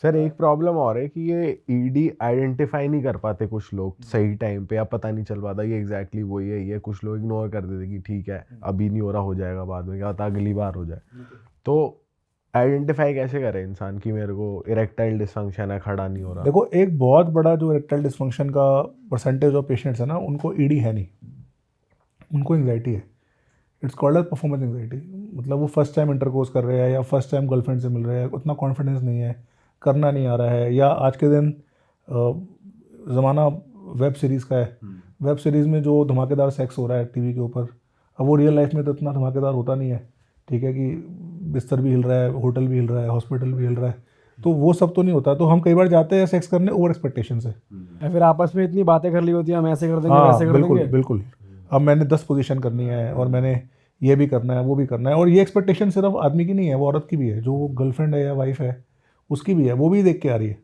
Sir एक problem और है कि ये ईडी आइडेंटिफाई नहीं कर पाते कुछ लोग सही टाइम पे, या पता नहीं चल पाता ये एग्जैक्टली वही है। ये कुछ लोग इग्नोर कर देते कि ठीक है अभी नहीं हो रहा, हो जाएगा बाद में, क्या पता अगली बार हो जाए। तो आइडेंटिफाई कैसे करे इंसान कि मेरे को इरेक्टाइल डिसफंक्शन है, खड़ा नहीं हो रहा? देखो, एक बहुत बड़ा जो इरेक्टाइल डिस्फंक्शन का परसेंटेज ऑफ पेशेंट्स है ना, उनको ईडी है नहीं, उनको एंग्जाइटी है। It's called as performance anxiety. मतलब वो फर्स्ट टाइम इंटरकोर्स कर रहे हैं या फर्स्ट टाइम गर्लफ्रेंड से मिल रहे हैं, उतना कॉन्फिडेंस नहीं है, करना नहीं आ रहा है, या आज के दिन ज़माना वेब सीरीज़ का है। वेब सीरीज़ में जो धमाकेदार सेक्स हो रहा है टीवी के ऊपर, अब वो रियल लाइफ में तो इतना धमाकेदार होता नहीं है। ठीक है कि बिस्तर भी हिल रहा है, होटल भी हिल रहा है, हॉस्पिटल भी हिल रहा है, तो वो सब तो नहीं होता। तो हम कई बार जाते हैं सेक्स करने ओवर एक्सपेक्टेशन से। या फिर आपस में इतनी बातें कर ली होती है, हम ऐसे कर देंगे हाँ वैसे कर बिल्कुल देंगे। बिल्कुल। अब मैंने 10 पोजीशन करनी है और मैंने ये भी करना है, वो भी करना है, और ये एक्सपेक्टेशन सिर्फ आदमी की नहीं है, वो औरत की भी है, जो गर्लफ्रेंड है या वाइफ है उसकी भी है, वो भी देख के आ रही है।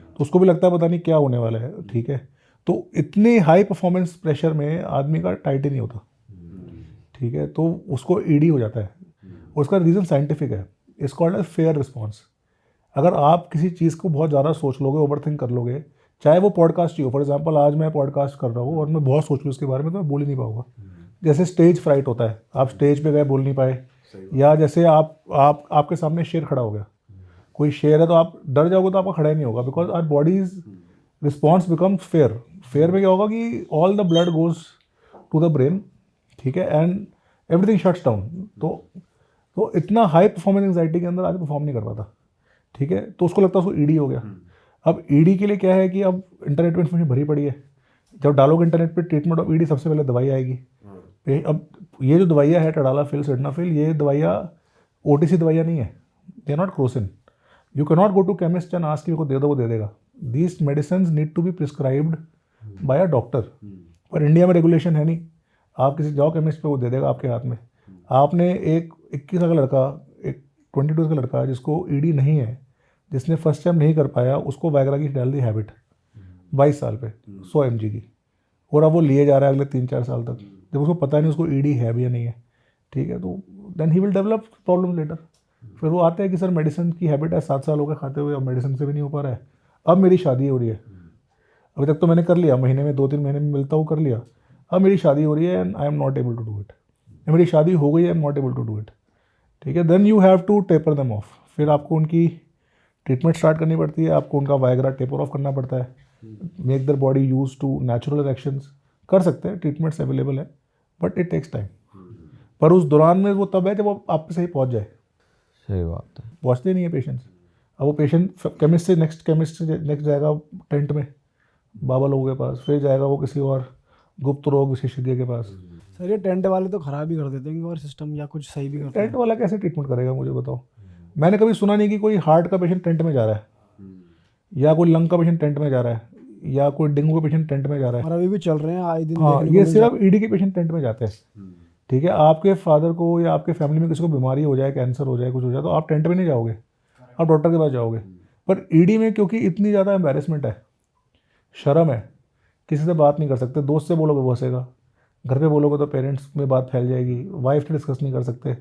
तो उसको भी लगता है पता नहीं क्या होने वाला है। ठीक है, तो इतने हाई परफॉर्मेंस प्रेशर में आदमी का टाइट ही नहीं होता। ठीक है, तो उसको ईडी हो जाता है। और उसका रीज़न साइंटिफिक है, it's called as fear response. अगर आप किसी चीज़ को बहुत ज़्यादा सोच लोगे, ओवर थिंक कर लोगे, चाहे वो पॉडकास्ट ही हो, फॉर एग्जांपल आज मैं पॉडकास्ट कर रहा हूँ और मैं बहुत सोच लूँ उसके बारे में, तो मैं बोल ही नहीं पाऊंगा। जैसे स्टेज फ्राइट होता है, आप स्टेज पे गए बोल नहीं पाए, या जैसे आपके सामने शेर खड़ा हो गया, कोई शेर है तो आप डर जाओगे तो आपका खड़ा ही नहीं होगा, because our bodies response becomes fear. Fear में क्या होगा कि all the blood goes to the brain, ठीक है, एंड एवरीथिंग शट्स डाउन। तो इतना हाई परफॉर्मेंस एंग्जाइटी के अंदर आदमी परफॉर्म नहीं कर पाता। ठीक है, तो उसको लगता है उसको ईडी हो गया। अब ईडी के लिए क्या है कि अब इंटरनेट में इन्फॉर्मेशन भरी पड़ी है, जब डालोगे इंटरनेट पे ट्रीटमेंट ऑफ ईडी, सबसे पहले दवाई आएगी। अब ये जो दवाइयाँ है, टडालाफिल, सिडनाफिल, ये दवाइयाँ ओटीसी दवाइयाँ नहीं है, they are not Crocin. You can not go to chemist and ask कि को दे दो, वो दे देगा। These medicine need to be prescribed by a doctor. पर इंडिया में रेगुलेशन है नहीं, आप किसी जाओ केमिस्ट पे, वो दे देगा आपके हाथ में। आपने एक 21 का लड़का, एक 22 का लड़का जिसको ईडी नहीं है, जिसने फर्स्ट टाइम नहीं कर पाया, उसको वायग्रा की डाल दी हैबिट 22 साल पे 100 mg की, और अब वो लिए जा रहा है अगले 3-4 साल तक, जब उसको पता नहीं उसको ईडी है भी या नहीं है। ठीक है, तो then he will develop problem later. फिर वो आते हैं कि सर मेडिसिन की हैबिट है, 7 साल हो गए खाते हुए, अब मेडिसिन से भी नहीं हो पा रहा है, अब मेरी शादी हो रही है, अभी तक तो मैंने कर लिया, महीने में 2-3 महीने में मिलता हूँ, कर लिया, अब मेरी शादी हो रही है and I am not able to do it, मेरी शादी हो गई है, I am not able to do it. ठीक है, then you have to taper them off. फिर आपको उनकी ट्रीटमेंट स्टार्ट करनी पड़ती है, आपको उनका वायग्रा टेपर ऑफ करना पड़ता है, make their body use to natural actions. कर सकते हैं, ट्रीटमेंट्स अवेलेबल है, बट इट टेक्स टाइम। पर उस दौरान में वो तब है जब वो आप पे सही पहुंच जाए। सही बात है। पहुंचते नहीं है पेशेंट्स। अब वो पेशेंट केमिस्ट से नेक्स्ट जाएगा टेंट में बाबा लोगों के पास, फिर जाएगा वो किसी और गुप्त रोग विशेषज्ञ के पास। सर ये टेंट वाले तो खराब ही कर देते हैं और सिस्टम, या कुछ सही भी करते हैं। टेंट वाला कैसे ट्रीटमेंट करेगा मुझे बताओ? मैंने कभी सुना नहीं कि कोई हार्ट का पेशेंट टेंट में जा रहा है, या कोई लंग का पेशेंट टेंट में जा रहा है, या कोई डेंगू का पेशेंट टेंट में जा रहा है। और अभी भी चल रहे हैं आए दिन। हाँ, ये सिर्फ ईडी के पेशेंट टेंट में जाते हैं। ठीक है, आपके फादर को या आपके फैमिली में किसी को बीमारी हो जाए, कैंसर हो जाए, कुछ हो जाए, तो आप टेंट में नहीं जाओगे, आप डॉक्टर के पास जाओगे। पर ईडी में क्योंकि इतनी ज़्यादा एम्बेरसमेंट है, शर्म है, किसी से बात नहीं कर सकते, दोस्त से बोलोगे वो हंसेगा, घर पे बोलोगे तो पेरेंट्स में बात फैल जाएगी, वाइफ से डिस्कस नहीं कर सकते,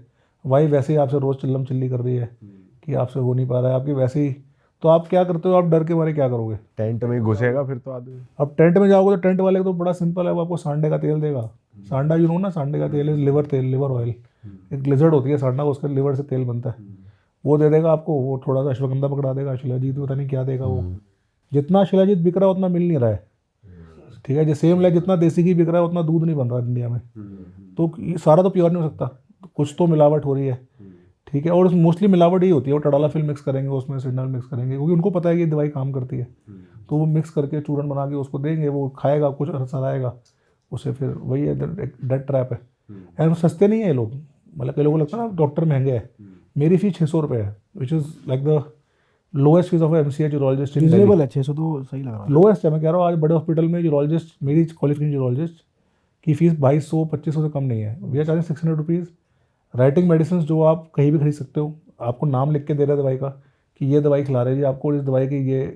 वाइफ वैसे ही आपसे रोज़ चिल्लम चिल्ली कर रही है कि आपसे हो नहीं पा रहा है, आपकी वैसे ही, तो आप क्या करते हो, आप डर के मारे क्या करोगे? टेंट में घुसेगा फिर तो आदमी। अब टेंट में जाओगे तो टेंट वाले को तो बड़ा सिंपल है, वो आपको सांडे का तेल देगा। सांडा यू नो ना, सांडे का तेल, लिवर तेल, लिवर ऑयल, एक ग्लिजर्ड होती है सांडा, उसका लिवर से तेल बनता है, वो दे देगा आपको। वो थोड़ा सा अश्वगंधा पकड़ा देगा, शिलाजीत पता नहीं क्या देगा वो। जितना शिलाजीत बिक रहा है उतना मिल नहीं रहा है। ठीक है, जो सेम लाइक जितना देसी घी बिक रहा है उतना दूध नहीं बन रहा इंडिया में। तो ये सारा तो प्योर नहीं हो सकता, कुछ तो मिलावट हो रही है। ठीक है, और मोस्टली मिलावट ही होती है, वो टडालाफिल मिक्स करेंगे, उसमें सिडनाल मिक्स करेंगे, क्योंकि उनको पता है कि ये दवाई काम करती है, तो वो मिक्स करके चूरन बना के उसको देंगे, वो खाएगा, कुछ असर आएगा उसे, फिर वही है, डेड ट्रैप है। एंड सस्ते नहीं है ये लोग, मतलब कई लोगों को लगता है ना डॉक्टर महंगे है। मेरी फीस 600 रुपये है, which is like the lowest fees of MCH urologist in Delhi. Reasonable है, 600 तो सही लग रहा है। लोएस्ट है, मैं कह रहा हूँ आज बड़े हॉस्पिटल में यूरोलॉजिस्ट, मेरी क्वालिफिकेशन यूरोलॉजिस्ट की फीस 2200-2500 से कम नहीं है। We are charging 600 rupees. Writing medicine जो आप कहीं भी खरीद सकते हो, आपको नाम लिख के दे रहे हैं दवाई का कि ये दवाई खिला रहे हैं जी आपको, इस दवाई की ये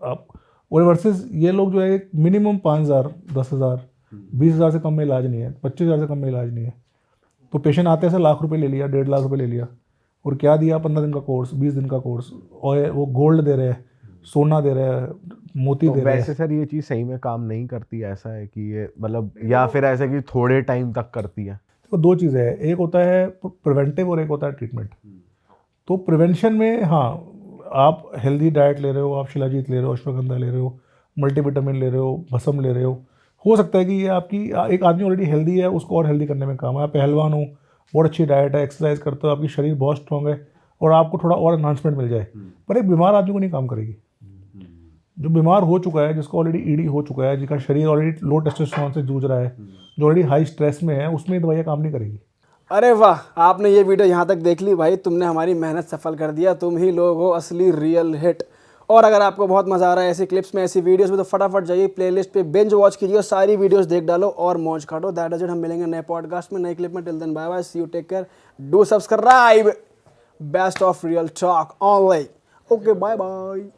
आप, और वर्सेस ये लोग जो है मिनिमम 5000, 10,000, 20,000 से कम में इलाज नहीं है, 25,000 से कम में इलाज नहीं है। तो पेशेंट आते हैं, 1,00,000 रुपये ले लिया, 1.5 लाख रुपये ले लिया, और क्या दिया, 15 दिन का कोर्स, 20 दिन का कोर्स, और वो गोल्ड दे रहे हैं, सोना दे रहा है, मोती तो दे रहा है। वैसे सर ये चीज़ सही में काम नहीं करती, ऐसा है कि ये मतलब, या फिर ऐसा कि थोड़े टाइम तक करती है? तो दो चीज़ें हैं, एक होता है प्रिवेंटिव और एक होता है ट्रीटमेंट। तो प्रिवेंशन में हाँ, आप हेल्दी डाइट ले रहे हो, आप शिलाजीत ले रहे हो, अश्वगंधा ले रहे हो, मल्टीविटामिन ले रहे हो, भस्म ले रहे हो सकता है कि ये आपकी एक आदमी ऑलरेडी हेल्दी है, उसको और हेल्दी करने में काम है। आप पहलवान हो, बहुत अच्छी डाइट है, एक्सरसाइज करते हो, आपकी शरीर बहुत स्ट्रॉन्ग है और आपको थोड़ा और एनहांसमेंट मिल जाए, पर एक बीमार आदमी को नहीं काम करेगी। जो बीमार हो चुका है, जिसको ऑलरेडी ईडी हो चुका है, जिसका शरीर ऑलरेडी लो टेस्टोस्टेरोन से जूझ रहा है, जो ऑलरेडी हाई स्ट्रेस में है, उसमें ये दवाइयाँ काम नहीं करेगी। अरे वाह, आपने ये वीडियो यहाँ तक देख ली भाई, तुमने हमारी मेहनत सफल कर दिया। तुम ही लोग हो असली रियल हिट। और अगर आपको बहुत मज़ा आ रहा है ऐसी क्लिप्स में, ऐसी वीडियोस में, तो फटाफट जाइए प्लेलिस्ट पे बिंज वॉच कीजिए और सारी वीडियोस देख डालो और मौज काटो। That is it. हम मिलेंगे नए पॉडकास्ट में, नई क्लिप में। Till then bye bye, see you, take care, do subscribe. Best of real talk online. Okay, bye bye.